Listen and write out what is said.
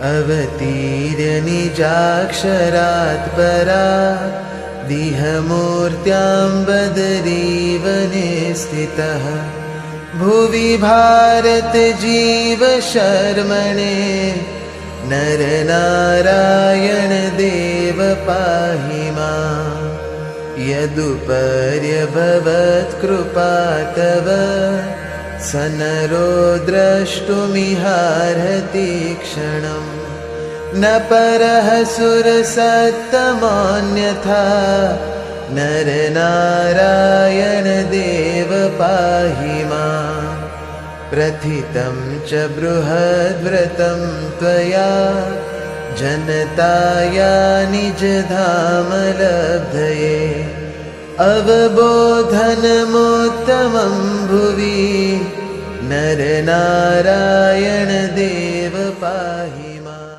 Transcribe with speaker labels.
Speaker 1: अवतीर्य निजाक्षरात् परा दिहमूर्त्यां बदरीवने स्थितः भुवि भारतजीव शर्मणे नरनारायण देव पाहि माम् यदुपर्यभवत्कृपा तव स नरो द्रष्टुमिहार्हति क्षणम् न परः सुरसत्तमोऽन्यथा नरनारायण देव पाहि माम् प्रथितं च बृहद्व्रतं त्वया जनताया निजधाम लब्धये अवबोधनमुत्तमं भुवि नरनारायण देव पाहि माम्।